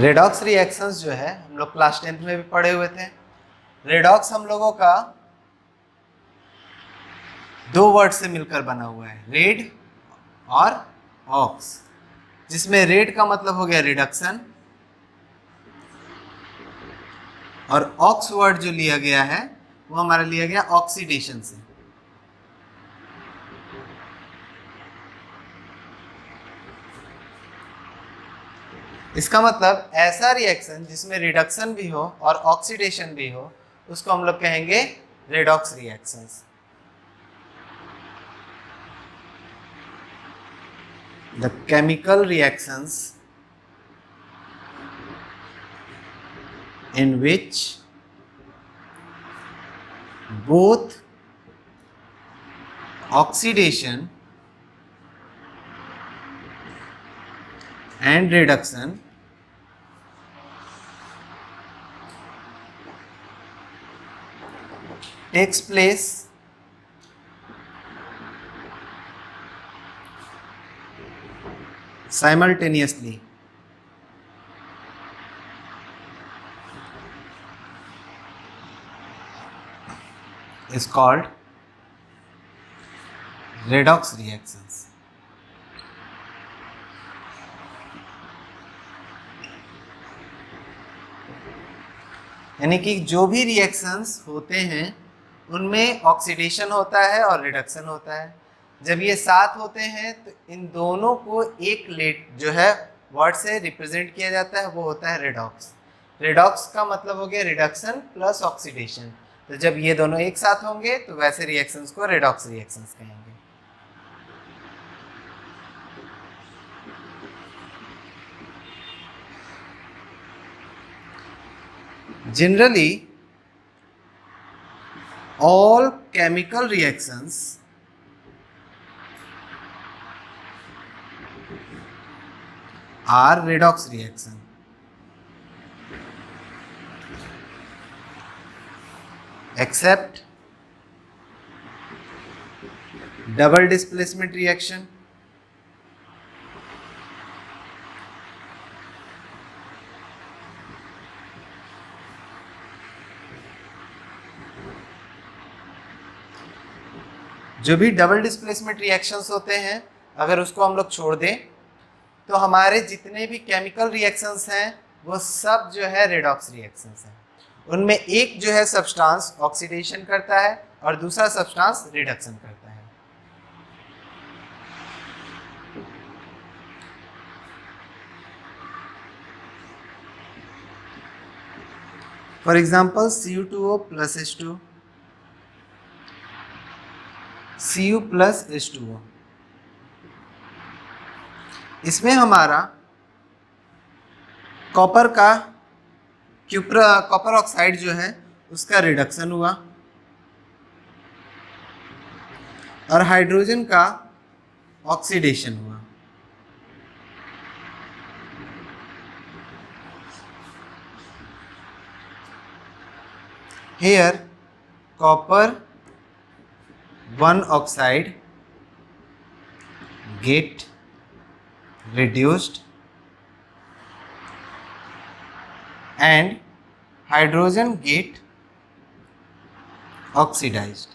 Redox reactions जो है हम लोग क्लास 10th में भी पढ़े हुए थे। रेडॉक्स हम लोगों का दो वर्ड से मिलकर बना हुआ है, रेड और ऑक्स, जिसमें रेड का मतलब हो गया रिडक्शन और ऑक्स वर्ड जो लिया गया है वो हमारा लिया गया ऑक्सीडेशन से। इसका मतलब ऐसा रिएक्शन जिसमें रिडक्शन भी हो और ऑक्सीडेशन भी हो उसको हम लोग कहेंगे redox reactions. The chemical reactions in which both oxidation and reduction takes place simultaneously is called redox reactions। यानी कि जो भी रिएक्शंस होते हैं उनमें ऑक्सीडेशन होता है और रिडक्शन होता है। जब ये साथ होते हैं तो इन दोनों को एक लेट जो है वर्ड से रिप्रेजेंट किया जाता है, वो होता है रेडॉक्स। रेडॉक्स का मतलब हो गया रिडक्शन प्लस ऑक्सीडेशन। तो जब ये दोनों एक साथ होंगे तो वैसे रिएक्शंस को रेडॉक्स रिएक्शंस कहेंगे। Generally, all chemical reactions are redox reaction except double displacement reaction, जो भी डबल डिस्प्लेसमेंट रिएक्शंस होते हैं अगर उसको हम लोग छोड़ दें तो हमारे जितने भी केमिकल रिएक्शंस हैं वो सब जो है रेडॉक्स रिएक्शंस हैं। उनमें एक जो है सब्सटेंस ऑक्सीडेशन करता है और दूसरा सब्सटेंस रिडक्शन करता है। For example Cu2O plus H2O, Cu plus H2O, इसमें हमारा कॉपर का कॉपर ऑक्साइड जो है उसका रिडक्शन हुआ और हाइड्रोजन का ऑक्सीडेशन हुआ। Here copper 1 oxide get reduced and hydrogen get oxidized।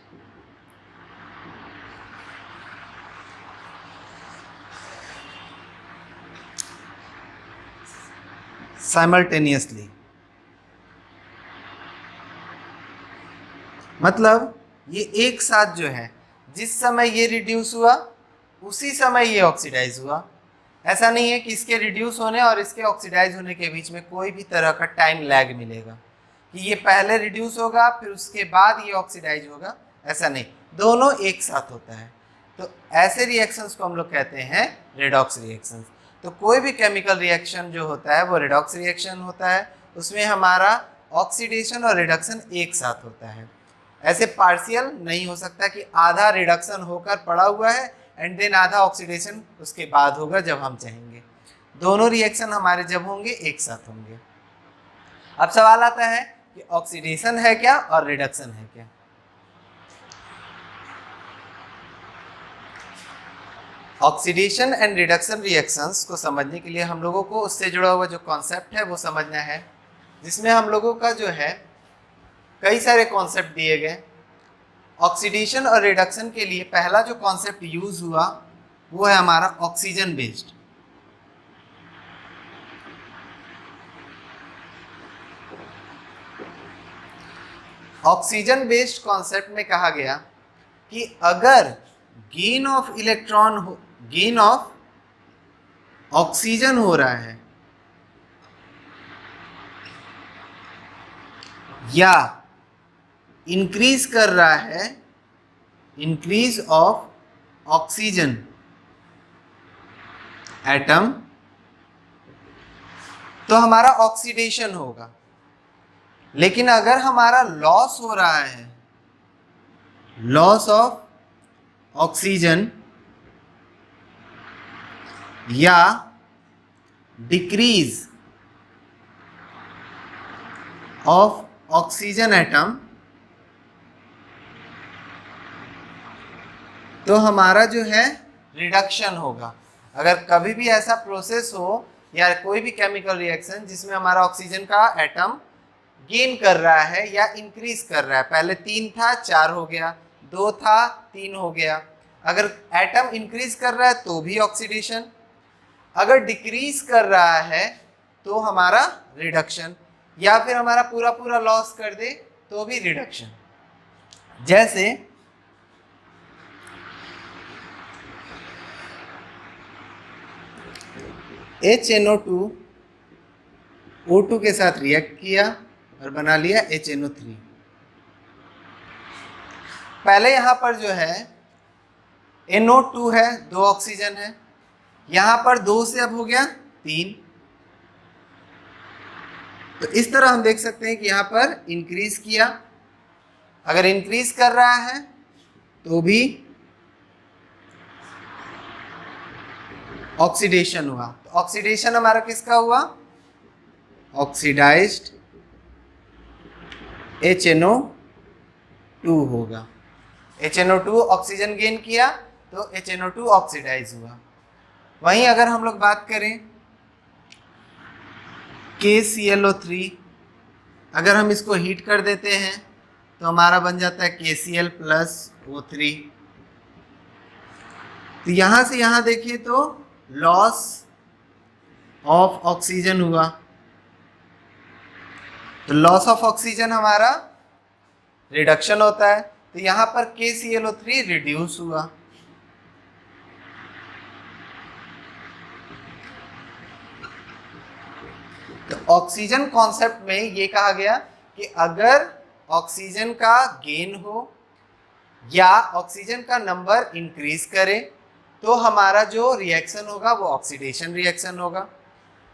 Simultaneously, मतलब ये एक साथ जो है जिस समय ये रिड्यूस हुआ उसी समय ये ऑक्सीडाइज हुआ। ऐसा नहीं है कि इसके रिड्यूस होने और इसके ऑक्सीडाइज होने के बीच में कोई भी तरह का टाइम लैग मिलेगा कि ये पहले रिड्यूस होगा फिर उसके बाद ये ऑक्सीडाइज होगा, ऐसा नहीं, दोनों एक साथ होता है। तो ऐसे रिएक्शंस को हम लोग कहते हैं रेडॉक्स रिएक्शंस। तो कोई भी केमिकल रिएक्शन जो होता है वो रेडॉक्स रिएक्शन होता है, उसमें हमारा ऑक्सीडेशन और रिडक्शन एक साथ होता है। ऐसे पार्शियल नहीं हो सकता कि आधा रिडक्शन होकर पड़ा हुआ है एंड देन आधा ऑक्सीडेशन उसके बाद होगा जब हम चाहेंगे। दोनों रिएक्शन हमारे जब होंगे एक साथ होंगे। अब सवाल आता है कि ऑक्सीडेशन है क्या और रिडक्शन है क्या। ऑक्सीडेशन एंड रिडक्शन रिएक्शंस को समझने के लिए हम लोगों को उससे जुड़ा हुआ जो कॉन्सेप्ट है वो समझना है, जिसमें हम लोगों का जो है कई सारे कॉन्सेप्ट दिए गए। ऑक्सीडेशन और रिडक्शन के लिए पहला जो कॉन्सेप्ट यूज हुआ वो है हमारा oxygen based. Oxygen based concept में कहा गया कि अगर गेन ऑफ इलेक्ट्रॉन हो, गेन ऑफ ऑक्सीजन हो रहा है या इंक्रीज कर रहा है, इंक्रीज ऑफ ऑक्सीजन एटम, तो हमारा ऑक्सीडेशन होगा। लेकिन अगर हमारा लॉस हो रहा है, लॉस ऑफ ऑक्सीजन या डिक्रीज ऑफ ऑक्सीजन एटम, तो हमारा जो है रिडक्शन होगा। अगर कभी भी ऐसा प्रोसेस हो या कोई भी केमिकल रिएक्शन जिसमें हमारा ऑक्सीजन का एटम गेन कर रहा है या इंक्रीज कर रहा है, पहले 3 था 4 हो गया, 2 था 3 हो गया, अगर एटम इंक्रीज कर रहा है तो भी ऑक्सीडेशन, अगर डिक्रीज कर रहा है तो हमारा रिडक्शन, या फिर हमारा पूरा पूरा लॉस कर दे तो भी रिडक्शन। जैसे HNO2 O2 के साथ रिएक्ट किया और बना लिया HNO3। पहले यहां पर जो है NO2 है, 2 ऑक्सीजन है, यहां पर 2 से अब हो गया 3। तो इस तरह हम देख सकते हैं कि यहां पर इंक्रीज किया, अगर इंक्रीज कर रहा है तो भी ऑक्सीडेशन हुआ। तो ऑक्सीडेशन हमारा किसका हुआ? ऑक्सीडाइज्ड HNO2 होगा। HNO2 ऑक्सीजन गेन किया तो HNO2 ऑक्सीडाइज हुआ। वहीं अगर हम लोग बात करें KClO3, अगर हम इसको हीट कर देते हैं तो हमारा बन जाता है KCl प्लस O3। तो यहां से यहां देखिए तो लॉस ऑफ ऑक्सीजन हुआ, तो लॉस ऑफ ऑक्सीजन हमारा रिडक्शन होता है, तो यहां पर KClO3 रिड्यूस हुआ। तो ऑक्सीजन कॉन्सेप्ट में ये कहा गया कि अगर ऑक्सीजन का गेन हो या ऑक्सीजन का नंबर इंक्रीज करे तो हमारा जो रिएक्शन होगा वो ऑक्सीडेशन रिएक्शन होगा।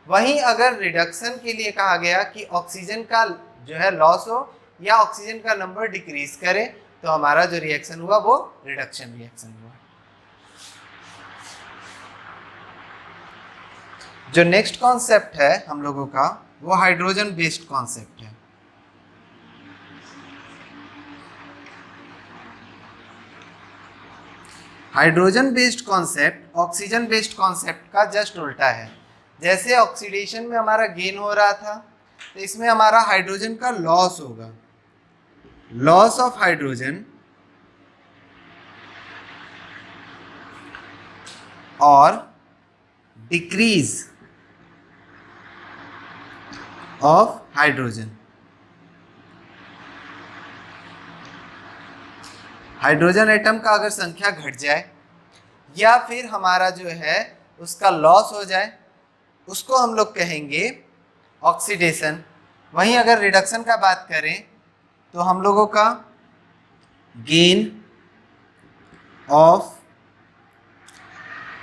वहीं अगर रिडक्शन के लिए कहा गया कि ऑक्सीजन का जो है लॉस हो या ऑक्सीजन का नंबर डिक्रीज करे तो हमारा जो रिएक्शन हुआ वो रिडक्शन रिएक्शन हुआ। जो नेक्स्ट कॉन्सेप्ट है हम लोगों का वो हाइड्रोजन बेस्ड कॉन्सेप्ट है। Hydrogen based concept oxygen based concept का जस्ट उल्टा है। जैसे ऑक्सीडेशन में हमारा गेन हो रहा था तो इसमें हमारा हाइड्रोजन का लॉस होगा, लॉस ऑफ हाइड्रोजन, और decrease of hydrogen. Hydrogen atom का अगर संख्या घट जाए या फिर हमारा जो है उसका लॉस हो जाए उसको हम लोग कहेंगे ऑक्सीडेशन। वहीं अगर रिडक्शन का बात करें तो हम लोगों का गेन ऑफ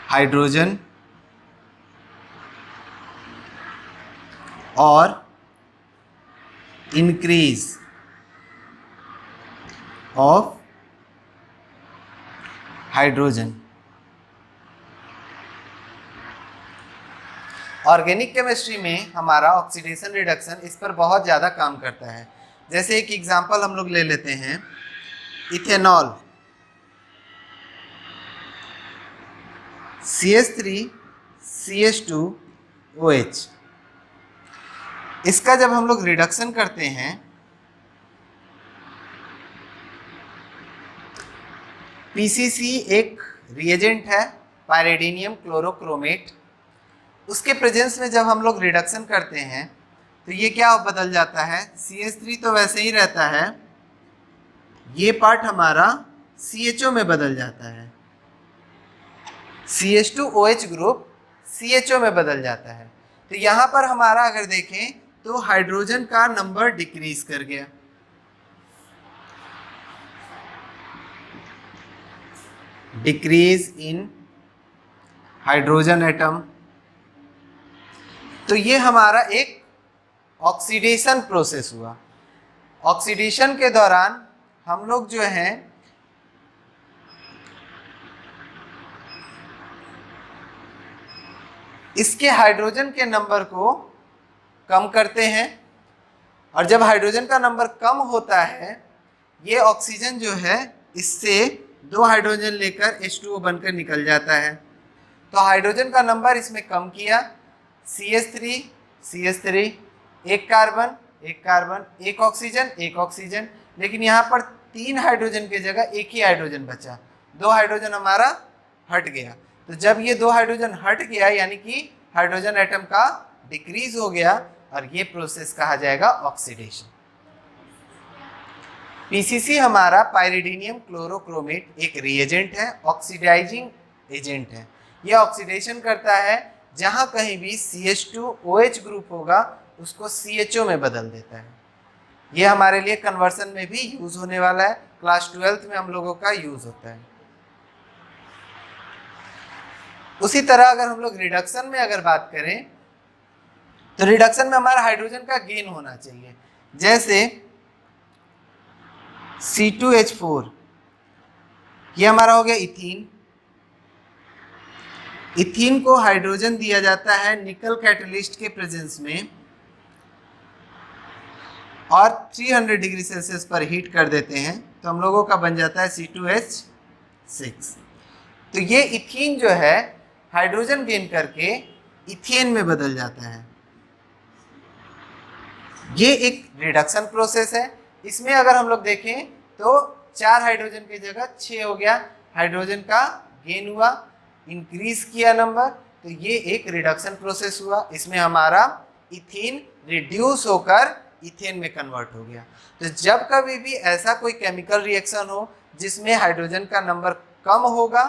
हाइड्रोजन और increase of hydrogen. Organic chemistry में हमारा ऑक्सीडेशन रिडक्शन इस पर बहुत ज़्यादा काम करता है। जैसे एक एग्जांपल हम लोग ले लेते हैं, इथेनॉल। CH3CH2OH। इसका जब हम लोग रिडक्शन करते हैं, PCC एक रिएजेंट है, पायरिडीनियम क्लोरोक्रोमेट। उसके प्रेजेंस में जब हम लोग रिडक्शन करते हैं तो ये क्या बदल जाता है, CH3 तो वैसे ही रहता है, ये पार्ट हमारा CHO में बदल जाता है, CH2OH ग्रुप CHO में बदल जाता है। तो यहाँ पर हमारा अगर देखें तो हाइड्रोजन का नंबर डिक्रीज कर गया, डिक्रीज इन हाइड्रोजन एटम। तो ये हमारा एक ऑक्सीडेशन प्रोसेस हुआ। ऑक्सीडेशन के दौरान हम लोग जो हैं इसके हाइड्रोजन के नंबर को कम करते हैं, और जब हाइड्रोजन का नंबर कम होता है, ये ऑक्सीजन जो है इससे 2 हाइड्रोजन लेकर H2O बनकर निकल जाता है। तो हाइड्रोजन का नंबर इसमें कम किया, CH3 एक कार्बन एक कार्बन, एक ऑक्सीजन, लेकिन यहाँ पर 3 हाइड्रोजन की जगह एक ही हाइड्रोजन बचा, 2 हाइड्रोजन हमारा हट गया। तो जब ये 2 हाइड्रोजन हट गया यानी कि हाइड्रोजन एटम का डिक्रीज हो गया, और ये प्रोसेस कहा जाएगा ऑक्सीडेशन। PCC हमारा पायरिडीनियम क्लोरोक्रोमेट एक रिएजेंट है, ऑक्सीडाइजिंग एजेंट है। ये ऑक्सीडेशन करता है, जहां कहीं भी CH2OH ग्रुप होगा उसको CHO में बदल देता है। ये हमारे लिए कन्वर्सन में भी यूज होने वाला है, क्लास 12th में हम लोगों का यूज होता है। उसी तरह अगर हम लोग रिडक्शन में अगर बात करें तो रिडक्शन में हमारा हाइड्रोजन का गेन होना चाहिए। जैसे C2H4, ये हमारा हो गया इथीन। इथीन को हाइड्रोजन दिया जाता है निकल कैटलिस्ट के प्रेजेंस में, और 300 डिग्री सेल्सियस पर हीट कर देते हैं, तो हम लोगों का बन जाता है C2H6। तो ये इथीन जो है हाइड्रोजन गेन करके इथेन में बदल जाता है। ये एक रिडक्शन प्रोसेस है। इसमें अगर हम लोग देखें तो 4 हाइड्रोजन की जगह 6 हो गया, हाइड्रोजन का गेन हुआ, इंक्रीज किया नंबर, तो ये एक रिडक्शन प्रोसेस हुआ। इसमें हमारा इथीन रिड्यूस होकर इथेन में कन्वर्ट हो गया। तो जब कभी भी ऐसा कोई केमिकल रिएक्शन हो जिसमें हाइड्रोजन का नंबर कम होगा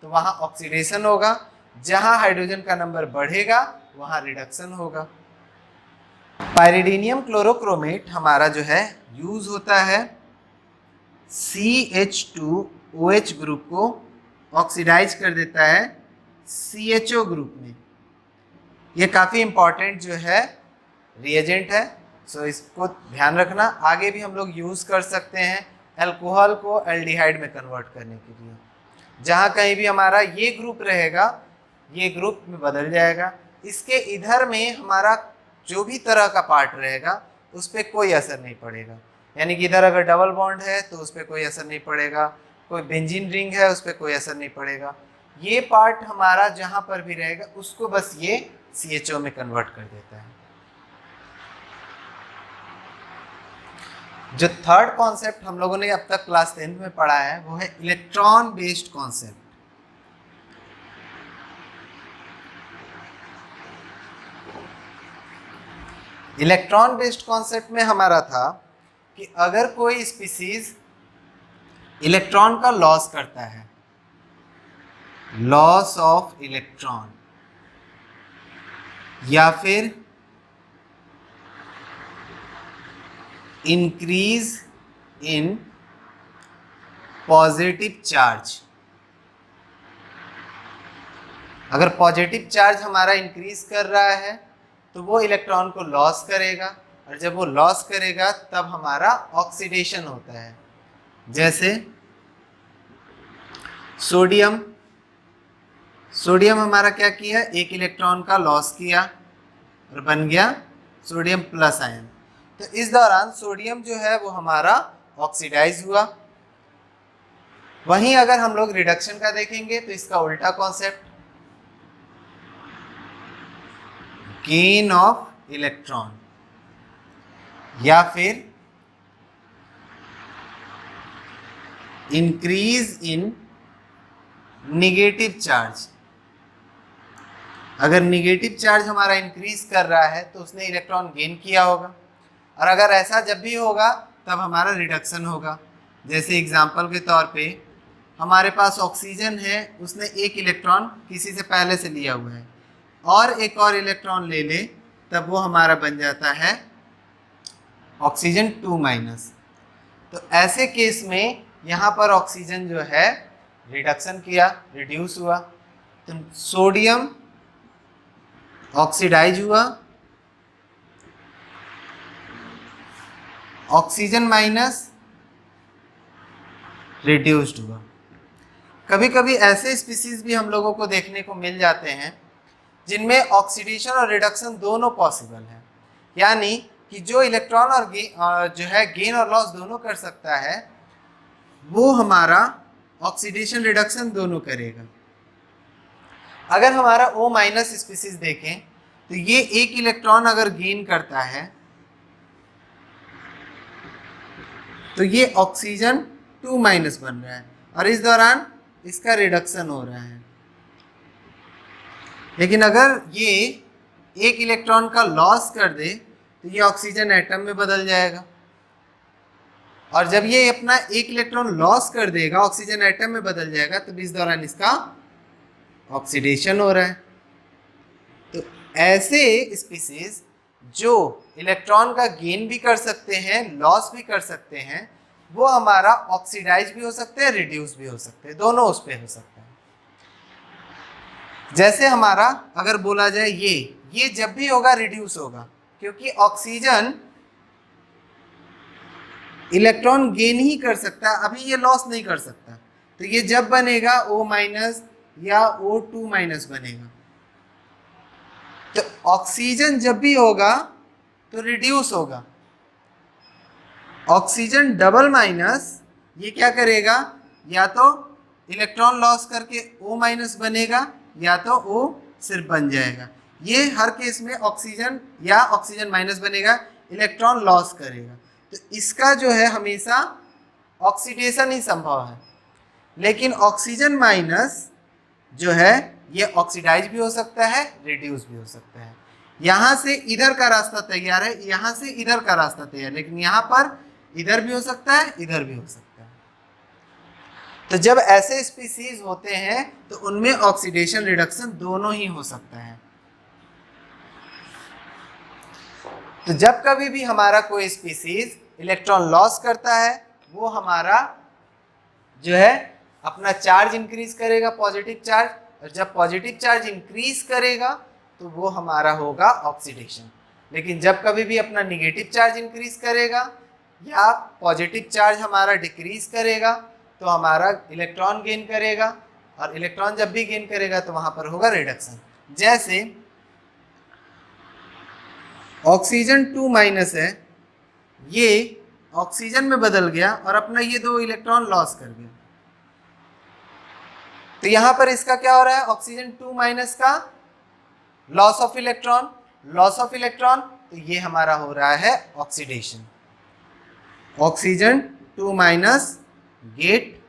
तो वहाँ ऑक्सीडेशन होगा, जहाँ हाइड्रोजन का नंबर बढ़ेगा वहाँ रिडक्शन होगा। पायरिडीनियम क्लोरोक्रोमेट हमारा जो है यूज होता है CH2OH ग्रुप को ऑक्सीडाइज कर देता है CHO ग्रुप में। ये काफ़ी इम्पॉर्टेंट जो है रिएजेंट है, सो इसको ध्यान रखना। आगे भी हम लोग यूज़ कर सकते हैं अल्कोहल को एल्डिहाइड में कन्वर्ट करने के लिए। जहाँ कहीं भी हमारा ये ग्रुप रहेगा ये ग्रुप में बदल जाएगा। इसके इधर में हमारा जो भी तरह का पार्ट रहेगा उस पर कोई असर नहीं पड़ेगा। यानी कि इधर अगर डबल बॉन्ड है तो उस पर कोई असर नहीं पड़ेगा, कोई बेंजीन रिंग है उस पर कोई असर नहीं पड़ेगा। ये पार्ट हमारा जहाँ पर भी रहेगा उसको बस ये CHO में कन्वर्ट कर देता है। जो थर्ड कॉन्सेप्ट हम लोगों ने अब तक क्लास 10 में पढ़ा है वो है electron based concept. Electron based concept में हमारा था कि अगर कोई स्पीसीज इलेक्ट्रॉन का लॉस करता है, लॉस ऑफ इलेक्ट्रॉन, या फिर इंक्रीज इन पॉजिटिव चार्ज, अगर पॉजिटिव चार्ज हमारा इंक्रीज कर रहा है तो वो इलेक्ट्रॉन को लॉस करेगा, और जब वो लॉस करेगा तब हमारा ऑक्सीडेशन होता है। जैसे सोडियम, सोडियम हमारा क्या किया, एक इलेक्ट्रॉन का लॉस किया और बन गया सोडियम प्लस आयन। तो इस दौरान सोडियम जो है वो हमारा ऑक्सीडाइज हुआ। वहीं अगर हम लोग रिडक्शन का देखेंगे तो इसका उल्टा कॉन्सेप्ट, गेन ऑफ इलेक्ट्रॉन, या फिर इंक्रीज इन निगेटिव चार्ज। अगर निगेटिव चार्ज हमारा इंक्रीज कर रहा है तो उसने इलेक्ट्रॉन गेन किया होगा, और अगर ऐसा जब भी होगा तब हमारा रिडक्शन होगा। जैसे एग्जांपल के तौर पे हमारे पास ऑक्सीजन है, उसने एक इलेक्ट्रॉन किसी से पहले से लिया हुआ है और एक और इलेक्ट्रॉन ले ले, तब वो हमारा बन जाता है ऑक्सीजन 2-। तो ऐसे केस में यहाँ पर ऑक्सीजन जो है रिडक्शन किया, रिड्यूस हुआ, तो सोडियम ऑक्सीडाइज हुआ, ऑक्सीजन माइनस रिड्यूस्ड हुआ। कभी कभी ऐसे स्पीसीज भी हम लोगों को देखने को मिल जाते हैं जिनमें ऑक्सीडेशन और रिडक्शन दोनों पॉसिबल है, यानी कि जो इलेक्ट्रॉन और जो है गेन और लॉस दोनों कर सकता है, वो हमारा ऑक्सीडेशन रिडक्शन दोनों करेगा। अगर हमारा O- स्पीसीज देखें तो ये एक इलेक्ट्रॉन अगर गेन करता है तो ये ऑक्सीजन 2- बन रहा है और इस दौरान इसका रिडक्शन हो रहा है। लेकिन अगर ये एक इलेक्ट्रॉन का लॉस कर दे तो ये ऑक्सीजन एटम में बदल जाएगा, और जब ये अपना एक इलेक्ट्रॉन लॉस कर देगा, ऑक्सीजन एटम में बदल जाएगा, तब इस दौरान इसका ऑक्सीडेशन हो रहा है। तो ऐसे स्पीसीज जो इलेक्ट्रॉन का गेन भी कर सकते हैं, लॉस भी कर सकते हैं, वो हमारा ऑक्सीडाइज भी हो सकते हैं, रिड्यूस भी हो सकते हैं, दोनों उस पे हो सकते हैं। जैसे हमारा अगर बोला जाए ये जब भी होगा रिड्यूस होगा, क्योंकि ऑक्सीजन इलेक्ट्रॉन गेन ही कर सकता है, अभी ये लॉस नहीं कर सकता। तो ये जब बनेगा O- या O2- बनेगा। तो ऑक्सीजन जब भी होगा तो रिड्यूस होगा। ऑक्सीजन डबल- ये क्या करेगा, या तो इलेक्ट्रॉन लॉस करके O- बनेगा, या तो O सिर्फ बन जाएगा। ये हर केस में ऑक्सीजन या ऑक्सीजन माइनस बनेगा, इलेक्ट्रॉन लॉस करेगा। तो इसका जो है हमेशा ऑक्सीडेशन ही संभव है। लेकिन ऑक्सीजन माइनस जो है ये ऑक्सीडाइज भी हो सकता है, रिड्यूस भी हो सकता है। यहाँ से इधर का रास्ता तैयार है, यहाँ से इधर का रास्ता तैयार है, लेकिन यहाँ पर इधर भी हो सकता है, इधर भी हो सकता है। तो जब ऐसे स्पीसीज होते हैं तो उनमें ऑक्सीडेशन रिडक्शन दोनों ही हो सकता है। तो जब कभी भी हमारा कोई स्पीसीज इलेक्ट्रॉन लॉस करता है, वो हमारा जो है अपना चार्ज इंक्रीज करेगा, पॉजिटिव चार्ज, और जब पॉजिटिव चार्ज इंक्रीज करेगा तो वो हमारा होगा ऑक्सीडेशन। लेकिन जब कभी भी अपना निगेटिव चार्ज इंक्रीज करेगा या पॉजिटिव चार्ज हमारा डिक्रीज करेगा तो हमारा इलेक्ट्रॉन गेन करेगा, और इलेक्ट्रॉन जब भी गेन करेगा तो वहां पर होगा रिडक्शन। जैसे ऑक्सीजन 2- है, ये ऑक्सीजन में बदल गया और अपना ये 2 इलेक्ट्रॉन लॉस कर गया। तो यहां पर इसका क्या हो रहा है, ऑक्सीजन 2- का loss of electron, loss of electron, तो ये हमारा हो रहा है ऑक्सीडेशन। Oxygen 2- gate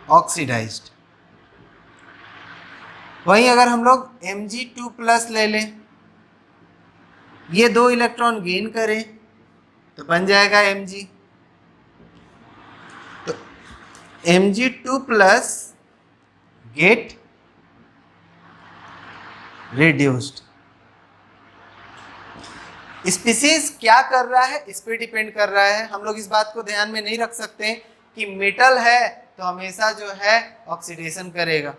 oxidised. वहीं अगर हम लोग Mg2+ ले लें, ये 2 इलेक्ट्रॉन गेन करें तो बन जाएगा Mg। तो Mg2+ गेट रिड्यूस्ड। स्पीसीज क्या कर रहा है इस पे डिपेंड कर रहा है। हम लोग इस बात को ध्यान में नहीं रख सकते कि मेटल है तो हमेशा जो है ऑक्सीडेशन करेगा,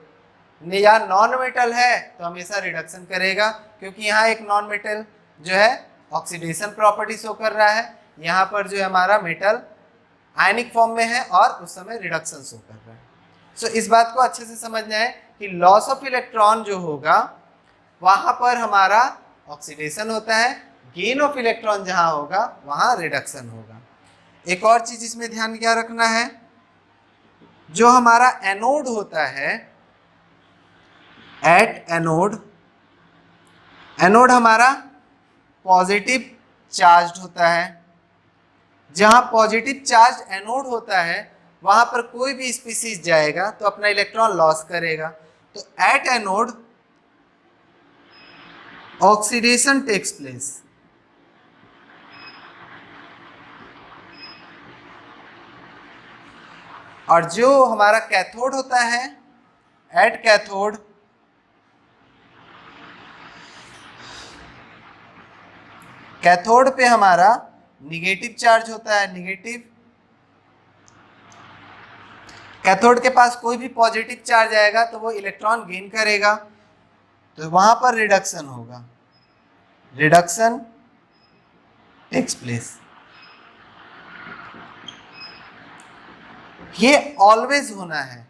या नॉन मेटल है तो हमेशा रिडक्शन करेगा, क्योंकि यहाँ एक नॉन मेटल जो है ऑक्सीडेशन प्रॉपर्टी शो कर रहा है, यहाँ पर जो हमारा मेटल आयनिक फॉर्म में है और उस समय रिडक्शन शो कर रहा है। सो इस बात को अच्छे से समझना है कि लॉस ऑफ इलेक्ट्रॉन जो होगा वहां पर हमारा ऑक्सीडेशन होता है, गेन ऑफ इलेक्ट्रॉन जहां होगा वहां रिडक्शन होगा। एक और चीज इसमें ध्यान क्या रखना है, जो हमारा एनोड होता है, एट एनोड एनोड हमारा पॉजिटिव चार्ज होता है। जहां पॉजिटिव चार्ज एनोड होता है वहां पर कोई भी स्पीसीज जाएगा तो अपना इलेक्ट्रॉन लॉस करेगा। तो at anode oxidation takes place. और जो हमारा कैथोड होता है, एट कैथोड कैथोड पे हमारा निगेटिव चार्ज होता है, निगेटिव। कैथोड के पास कोई भी पॉजिटिव चार्ज आएगा तो वो इलेक्ट्रॉन गेन करेगा, तो वहां पर रिडक्शन होगा, रिडक्शन टेक्स प्लेस। ये ऑलवेज होना है,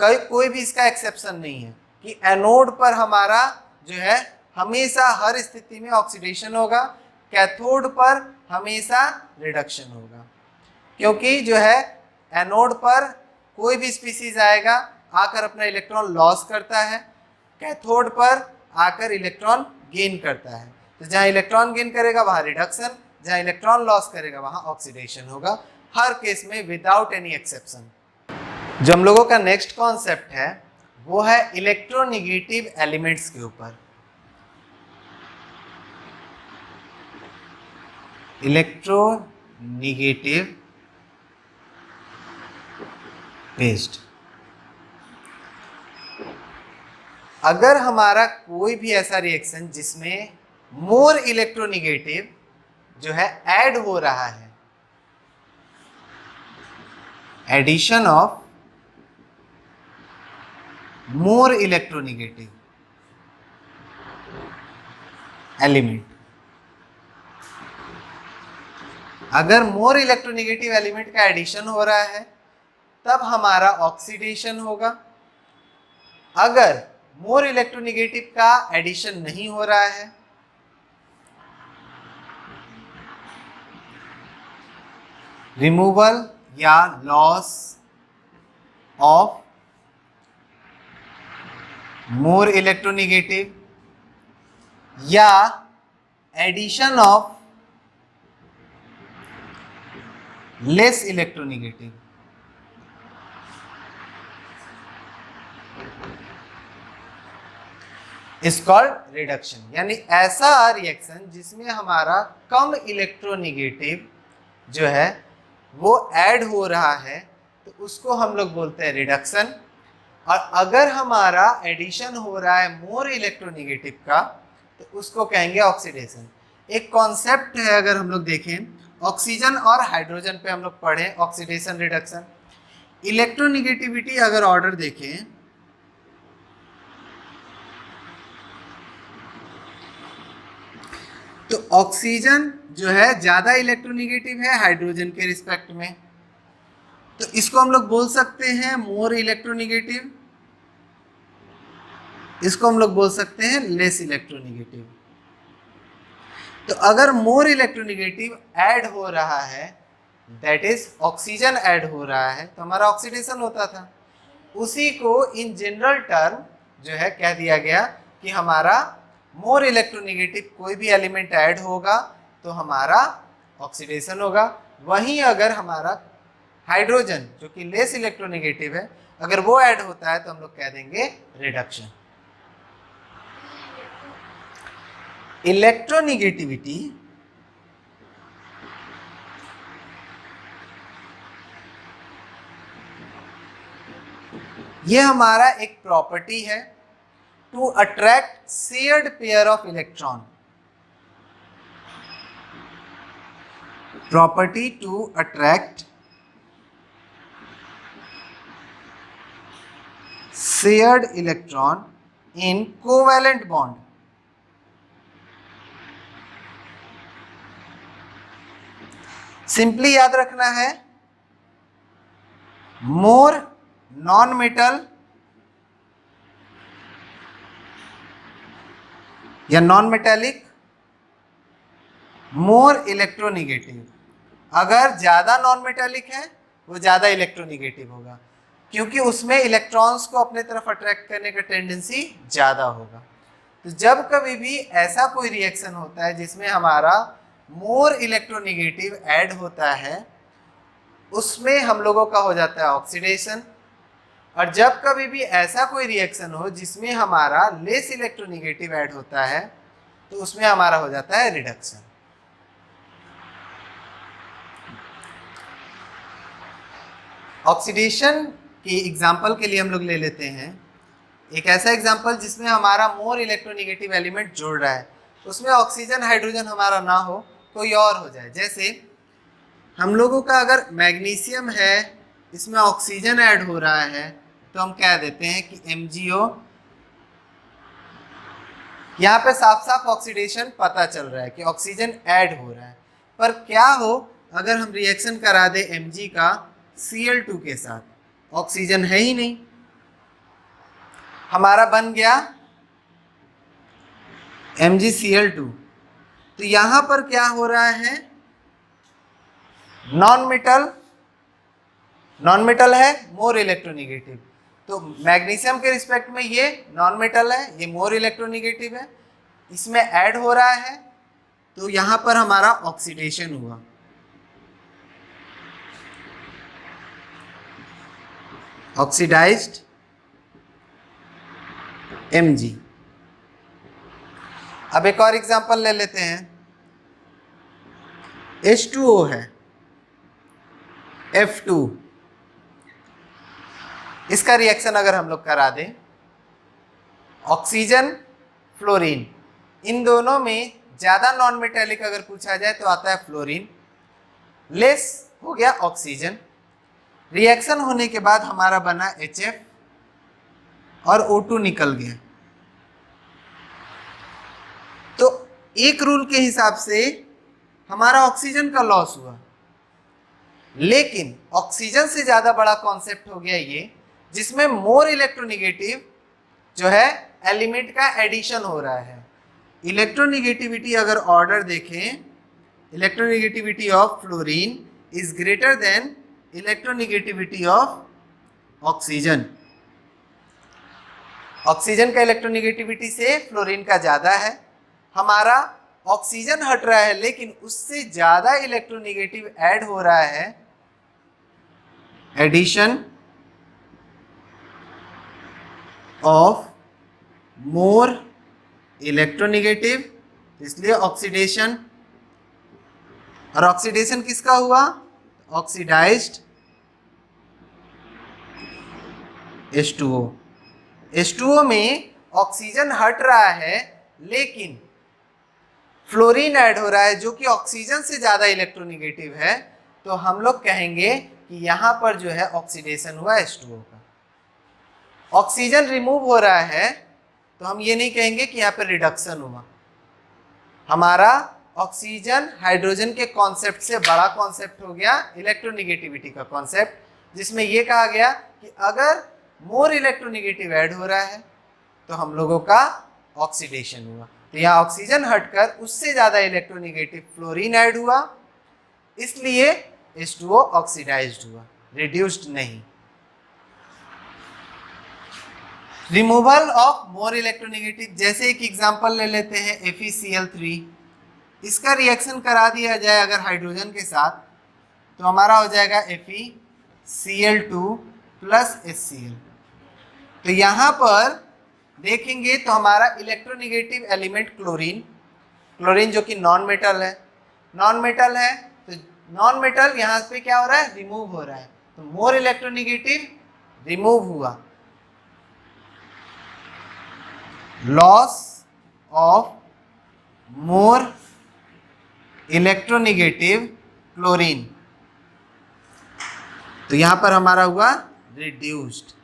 कोई भी इसका एक्सेप्शन नहीं है कि एनोड पर हमारा जो है हमेशा हर स्थिति में ऑक्सीडेशन होगा, कैथोड पर हमेशा रिडक्शन होगा। क्योंकि जो है एनोड पर कोई भी स्पीसीज आएगा आकर अपना इलेक्ट्रॉन लॉस करता है, कैथोड पर आकर इलेक्ट्रॉन गेन करता है। तो जहां इलेक्ट्रॉन गेन करेगा वहां रिडक्शन, जहां इलेक्ट्रॉन लॉस करेगा वहां ऑक्सीडेशन होगा, हर केस में विदाउट एनी एक्सेप्शन। जो हम लोगों का नेक्स्ट कॉन्सेप्ट है वो है इलेक्ट्रोनिगेटिव एलिमेंट्स के ऊपर। Electronegative based. अगर हमारा कोई भी ऐसा रिएक्शन जिसमें मोर इलेक्ट्रोनिगेटिव जो है ऐड हो रहा है, addition of more electronegative element, अगर मोर इलेक्ट्रोनिगेटिव एलिमेंट का एडिशन हो रहा है तब हमारा ऑक्सीडेशन होगा। अगर मोर इलेक्ट्रोनिगेटिव का एडिशन नहीं हो रहा है, रिमूवल या लॉस ऑफ मोर इलेक्ट्रोनिगेटिव या addition of less electronegative, is called reduction. यानी ऐसा रिएक्शन जिसमें हमारा कम इलेक्ट्रोनिगेटिव जो है वो ऐड हो रहा है तो उसको हम लोग बोलते हैं रिडक्शन। और अगर हमारा एडिशन हो रहा है मोर इलेक्ट्रोनिगेटिव का तो उसको कहेंगे ऑक्सीडेशन। एक कॉन्सेप्ट है, अगर हम लोग देखें ऑक्सीजन और हाइड्रोजन पे हम लोग पढ़े ऑक्सीडेशन रिडक्शन। इलेक्ट्रोनिगेटिविटी अगर ऑर्डर देखें तो ऑक्सीजन जो है ज्यादा इलेक्ट्रोनिगेटिव है हाइड्रोजन के रिस्पेक्ट में, तो इसको हम लोग बोल सकते हैं मोर इलेक्ट्रोनिगेटिव, इसको हम लोग बोल सकते हैं लेस इलेक्ट्रोनिगेटिव। तो अगर मोर इलेक्ट्रोनिगेटिव ऐड हो रहा है, दैट इज ऑक्सीजन ऐड हो रहा है, तो हमारा ऑक्सीडेशन होता था। उसी को इन जनरल टर्म जो है कह दिया गया कि हमारा मोर इलेक्ट्रोनिगेटिव कोई भी एलिमेंट ऐड होगा तो हमारा ऑक्सीडेशन होगा। वहीं अगर हमारा हाइड्रोजन जो कि लेस इलेक्ट्रोनिगेटिव है अगर वो ऐड होता है तो हम लोग कह देंगे रिडक्शन। इलेक्ट्रोनिगेटिविटी ये हमारा एक प्रॉपर्टी है to attract shared pair of electron, property to attract shared electron in covalent bond. Simply याद रखना है मोर नॉन मेटल या नॉन मेटेलिक मोर इलेक्ट्रोनिगेटिव। अगर ज्यादा नॉन मेटेलिक है वो ज्यादा इलेक्ट्रोनिगेटिव होगा क्योंकि उसमें इलेक्ट्रॉन्स को अपने तरफ अट्रैक्ट करने का टेंडेंसी ज्यादा होगा। तो जब कभी भी ऐसा कोई रिएक्शन होता है जिसमें हमारा मोर इलेक्ट्रोनेगेटिव ऐड होता है, उसमें हम लोगों का हो जाता है ऑक्सीडेशन। और जब कभी भी ऐसा कोई रिएक्शन हो जिसमें हमारा लेस इलेक्ट्रोनेगेटिव ऐड होता है, तो उसमें हमारा हो जाता है रिडक्शन। ऑक्सीडेशन के एग्जाम्पल के लिए हम लोग ले लेते हैं एक ऐसा एग्जाम्पल जिसमें हमारा मोर इलेक्ट्रोनेगेटिव एलिमेंट जुड़ रहा है, उसमें ऑक्सीजन हाइड्रोजन हमारा ना हो, कोई और हो जाए। जैसे हम लोगों का अगर मैग्नीशियम है, इसमें ऑक्सीजन ऐड हो रहा है, तो हम कह देते हैं कि MgO। यहाँ पे साफ साफ ऑक्सीडेशन पता चल रहा है कि ऑक्सीजन ऐड हो रहा है। पर क्या हो अगर हम रिएक्शन करा दे Mg का Cl2 के साथ, ऑक्सीजन है ही नहीं, हमारा बन गया MgCl2। तो यहां पर क्या हो रहा है, नॉन मेटल है, मोर इलेक्ट्रोनेगेटिव। तो मैग्नीशियम के रिस्पेक्ट में ये नॉन मेटल है, ये मोर इलेक्ट्रोनेगेटिव है, इसमें ऐड हो रहा है, तो यहां पर हमारा ऑक्सीडेशन हुआ। Oxidized Mg। अब एक और एग्जांपल ले लेते हैं, H2O है, F2। इसका रिएक्शन अगर हम लोग करा दें, ऑक्सीजन फ्लोरीन, इन दोनों में ज्यादा नॉन मेटेलिक अगर पूछा जाए तो आता है फ्लोरीन, लेस हो गया ऑक्सीजन। रिएक्शन होने के बाद हमारा बना HF और O2 निकल गया। तो एक रूल के हिसाब से हमारा ऑक्सीजन का लॉस हुआ, लेकिन ऑक्सीजन से ज्यादा बड़ा कॉन्सेप्ट हो गया ये, जिसमें मोर इलेक्ट्रोनेगेटिव जो है एलिमेंट का एडिशन हो रहा है। इलेक्ट्रोनेगेटिविटी अगर ऑर्डर देखें, electronegativity of fluorine is greater than electronegativity of oxygen. Oxygen का इलेक्ट्रोनेगेटिविटी से फ्लोरीन का ज्यादा है, हमारा ऑक्सीजन हट रहा है लेकिन उससे ज्यादा इलेक्ट्रोनेगेटिव ऐड हो रहा है, एडिशन ऑफ मोर इलेक्ट्रोनेगेटिव, इसलिए ऑक्सीडेशन। और ऑक्सीडेशन किसका हुआ, ऑक्सीडाइज्ड H2O। H2O में ऑक्सीजन हट रहा है लेकिन फ्लोरीन ऐड हो रहा है जो कि ऑक्सीजन से ज्यादा इलेक्ट्रोनेगेटिव है, तो हम लोग कहेंगे कि यहां पर जो है ऑक्सीडेशन हुआ H2O का। ऑक्सीजन रिमूव हो रहा है तो हम ये नहीं कहेंगे कि यहाँ पर रिडक्शन हुआ। हमारा ऑक्सीजन हाइड्रोजन के कॉन्सेप्ट से बड़ा कॉन्सेप्ट हो गया इलेक्ट्रोनेगेटिविटी का कॉन्सेप्ट, जिसमें यह कहा गया कि अगर मोर इलेक्ट्रोनेगेटिव ऐड हो रहा है तो हम लोगों का ऑक्सीडेशन हुआ। तो यहाँ ऑक्सीजन हटकर उससे ज्यादा इलेक्ट्रोनेगेटिव फ्लोरीन ऐड हुआ, इसलिए H2O ऑक्सीडाइज्ड हुआ, रिड्यूस्ड नहीं। रिमूवल ऑफ मोर इलेक्ट्रोनेगेटिव, जैसे एक एग्जांपल ले लेते हैं FeCl3। इसका रिएक्शन करा दिया जाए अगर हाइड्रोजन के साथ, तो हमारा हो जाएगा FeCl2 प्लस HCl। तो यहाँ पर देखेंगे तो हमारा इलेक्ट्रोनेगेटिव एलिमेंट क्लोरीन जो कि नॉन मेटल है, तो नॉन मेटल यहाँ पे क्या हो रहा है, रिमूव हो रहा है, तो मोर इलेक्ट्रोनेगेटिव रिमूव हुआ। Loss of more electronegative chlorine, तो यहां पर हमारा हुआ रिड्यूस्ड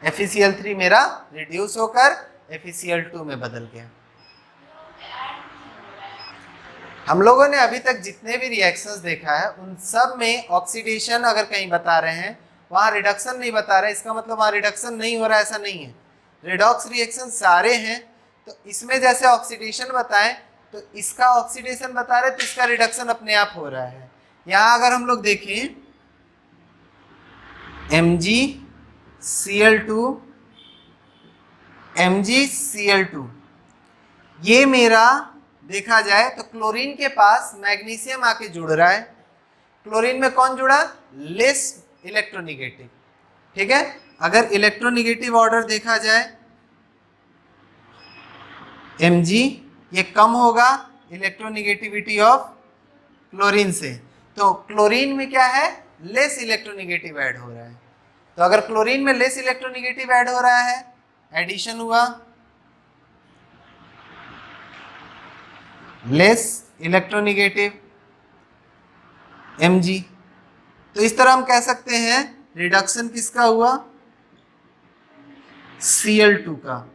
FeCl3 मेरा रिड्यूस होकर FeCl2 में बदल गया। हम लोगों ने अभी तक जितने भी रिएक्शंस देखा है उन सब में ऑक्सीडेशन अगर कहीं बता रहे हैं, वहां रिडक्शन नहीं बता रहे, इसका मतलब वहां रिडक्शन नहीं हो रहा है, ऐसा नहीं है। रिडॉक्स रिएक्शन सारे हैं, तो इसमें जैसे ऑक्सीडेशन बताएं तो इसका ऑक्सीडेशन बता रहे तो इसका रिडक्शन अपने आप हो रहा है। यहाँ अगर हम लोग देखें Cl2 MgCl2। ये मेरा देखा जाए तो क्लोरीन के पास मैग्नीशियम आके जुड़ रहा है। क्लोरीन में कौन जुड़ा? Less electronegative. ठीक है, अगर इलेक्ट्रोनिगेटिव ऑर्डर देखा जाए Mg, ये कम होगा इलेक्ट्रोनिगेटिविटी ऑफ क्लोरीन से। तो क्लोरीन में क्या है? लेस इलेक्ट्रोनिगेटिव ऐड हो रहा है। तो अगर क्लोरीन में लेस इलेक्ट्रोनिगेटिव ऐड हो रहा है, एडिशन हुआ लेस इलेक्ट्रोनिगेटिव Mg। तो इस तरह हम कह सकते हैं रिडक्शन किसका हुआ? Cl2 का।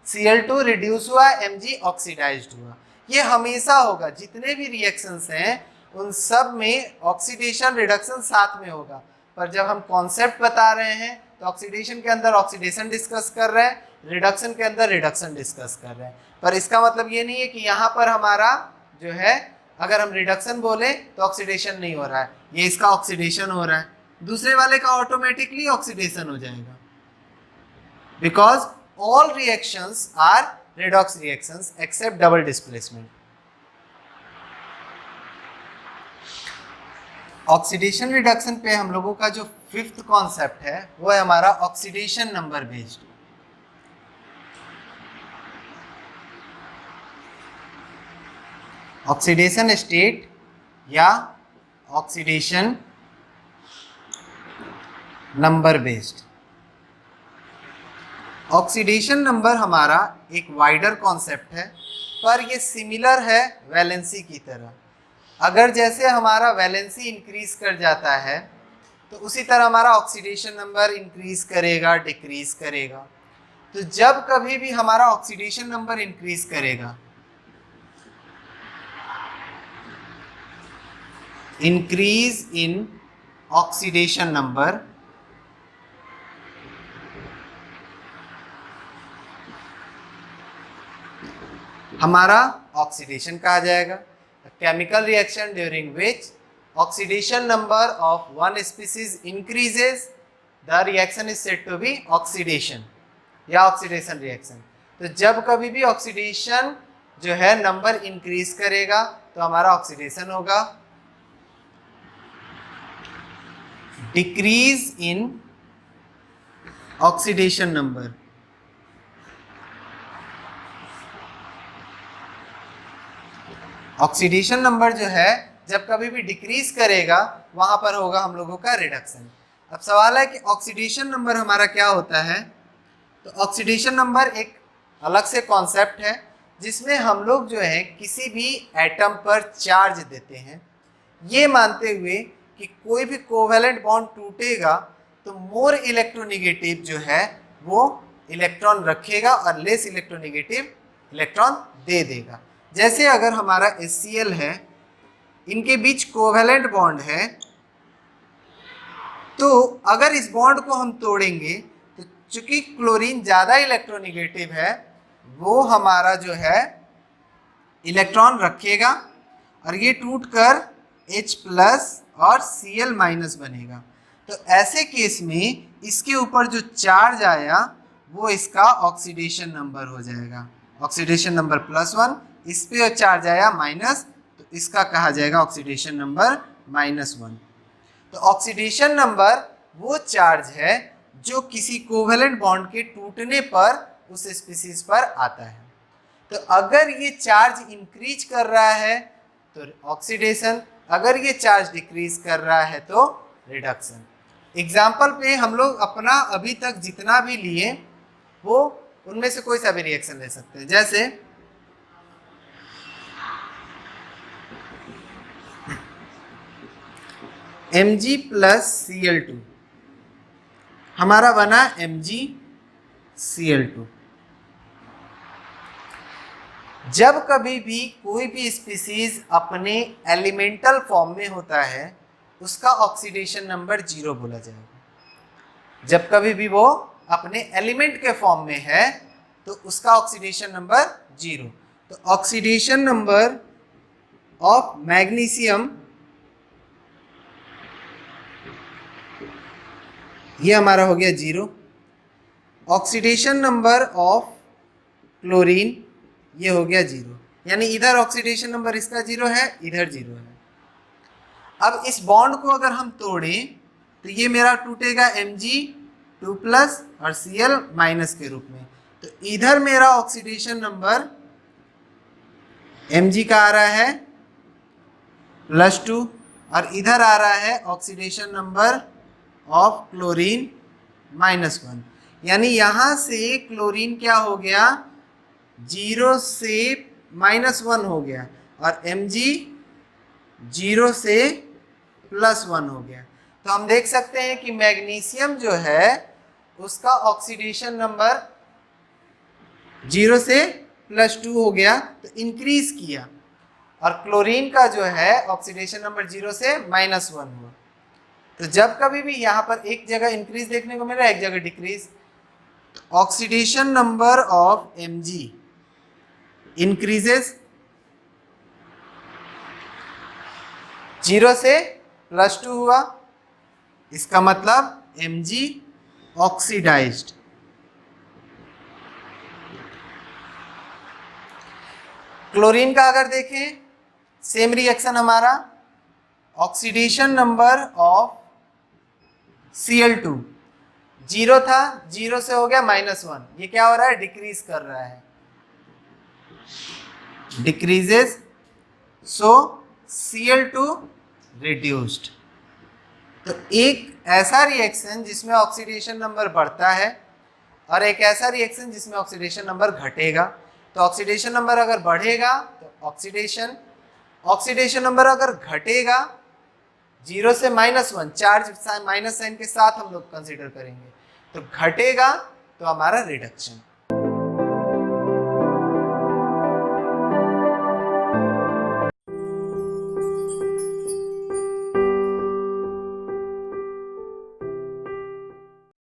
Cl2 रिड्यूस हुआ, Mg ऑक्सीडाइज्ड हुआ। ये हमेशा होगा, जितने भी रिएक्शंस हैं उन सब में ऑक्सीडेशन रिडक्शन साथ में होगा। पर जब हम कॉन्सेप्ट बता रहे हैं तो ऑक्सीडेशन के अंदर ऑक्सीडेशन डिस्कस कर रहे हैं, रिडक्शन के अंदर रिडक्शन डिस्कस कर रहे हैं। पर इसका मतलब ये नहीं है कि यहाँ पर हमारा जो है अगर हम रिडक्शन बोले तो ऑक्सीडेशन नहीं हो रहा है, ये इसका ऑक्सीडेशन हो रहा है, दूसरे वाले का ऑटोमेटिकली ऑक्सीडेशन हो जाएगा। Because all reactions are redox reactions except double displacement. Oxidation reduction पे हम लोगों का जो फिफ्थ कॉन्सेप्ट है वो है हमारा oxidation number based. Oxidation state या oxidation number based. Oxidation number हमारा एक वाइडर कॉन्सेप्ट है, पर ये सिमिलर है वैलेंसी की तरह। अगर जैसे हमारा वैलेंसी इंक्रीज कर जाता है तो उसी तरह हमारा ऑक्सीडेशन नंबर इंक्रीज करेगा, डिक्रीज करेगा। तो जब कभी भी हमारा ऑक्सीडेशन नंबर इंक्रीज करेगा, इंक्रीज इन ऑक्सीडेशन नंबर, हमारा ऑक्सीडेशन कहा जाएगा। Chemical reaction during which oxidation number of one species increases, the reaction is said to be oxidation या ऑक्सीडेशन रिएक्शन। तो जब कभी भी ऑक्सीडेशन जो है नंबर इंक्रीज करेगा तो हमारा ऑक्सीडेशन होगा। Decrease in oxidation number, oxidation number जो है जब कभी भी डिक्रीज करेगा वहां पर होगा हम लोगों का रिडक्शन। अब सवाल है कि ऑक्सीडेशन नंबर हमारा क्या होता है? तो ऑक्सीडेशन नंबर एक अलग से कॉन्सेप्ट है जिसमें हम लोग जो है किसी भी एटम पर चार्ज देते हैं, ये मानते हुए कि कोई भी कोवेलेंट बॉन्ड टूटेगा तो मोर इलेक्ट्रोनिगेटिव जो है वो इलेक्ट्रॉन रखेगा और लेस इलेक्ट्रोनिगेटिव इलेक्ट्रॉन दे देगा। जैसे अगर हमारा HCl है, इनके बीच कोवेलेंट बॉन्ड है, तो अगर इस बॉन्ड को हम तोड़ेंगे तो चूंकि क्लोरीन ज़्यादा इलेक्ट्रोनिगेटिव है वो हमारा जो है इलेक्ट्रॉन रखेगा और ये टूटकर H+ और Cl- बनेगा। तो ऐसे केस में इसके ऊपर जो चार्ज आया वो इसका ऑक्सीडेशन नंबर हो जाएगा। ऑक्सीडेशन नंबर +1, इस पे चार्ज आया माइनस, तो इसका कहा जाएगा ऑक्सीडेशन नंबर -1। तो ऑक्सीडेशन नंबर वो चार्ज है जो किसी कोवेलेंट बॉन्ड के टूटने पर उस स्पीसीज पर आता है। तो अगर ये चार्ज इंक्रीज कर रहा है तो ऑक्सीडेशन, अगर ये चार्ज डिक्रीज कर रहा है तो रिडक्शन। एग्जाम्पल पे हम लोग अपना अभी तक जितना भी लिए वो उनमें से कोई सा भी रिएक्शन ले सकते हैं। जैसे Mg+Cl2 हमारा बना MgCl2। जब कभी भी कोई भी स्पीसीज अपने एलिमेंटल फॉर्म में होता है उसका ऑक्सीडेशन नंबर 0 बोला जाएगा। जब कभी भी वो अपने एलिमेंट के फॉर्म में है तो उसका ऑक्सीडेशन नंबर 0। तो ऑक्सीडेशन नंबर ऑफ मैग्नीशियम ये हमारा हो गया 0। ऑक्सीडेशन नंबर ऑफ क्लोरीन ये हो गया 0, यानी इधर ऑक्सीडेशन नंबर इसका 0 है, इधर 0 है। अब इस बॉन्ड को अगर हम तोड़ें तो ये मेरा टूटेगा Mg2+ और Cl- के रूप में। तो इधर मेरा ऑक्सीडेशन नंबर Mg का आ रहा है +2 और इधर आ रहा है ऑक्सीडेशन नंबर ऑफ क्लोरीन -1, यानी यहां से क्लोरीन क्या हो गया, 0 से -1 हो गया और Mg 0 से +1 हो गया। तो हम देख सकते हैं कि मैग्नीशियम जो है उसका ऑक्सीडेशन नंबर 0 से +2 हो गया, तो इंक्रीज किया, और क्लोरीन का जो है ऑक्सीडेशन नंबर 0 से -1 हुआ। तो जब कभी भी यहाँ पर एक जगह इंक्रीज देखने को मिला, एक जगह decrease, oxidation number of Mg increases 0 से +2 हुआ, इसका मतलब Mg ऑक्सीडाइज्ड। क्लोरीन का अगर देखें सेम रिएक्शन हमारा, ऑक्सीडेशन नंबर ऑफ Cl2 0 था, 0 से हो गया -1, ये क्या हो रहा है, डिक्रीज कर रहा है, डिक्रीजेस, सो Cl2 रिड्यूस्ड। तो एक ऐसा रिएक्शन जिसमें ऑक्सीडेशन नंबर बढ़ता है और एक ऐसा रिएक्शन जिसमें ऑक्सीडेशन नंबर घटेगा। तो ऑक्सीडेशन नंबर अगर बढ़ेगा तो ऑक्सीडेशन नंबर अगर घटेगा 0 से -1, चार्ज माइनस साइन के साथ हम लोग कंसीडर करेंगे, तो घटेगा तो हमारा रिडक्शन।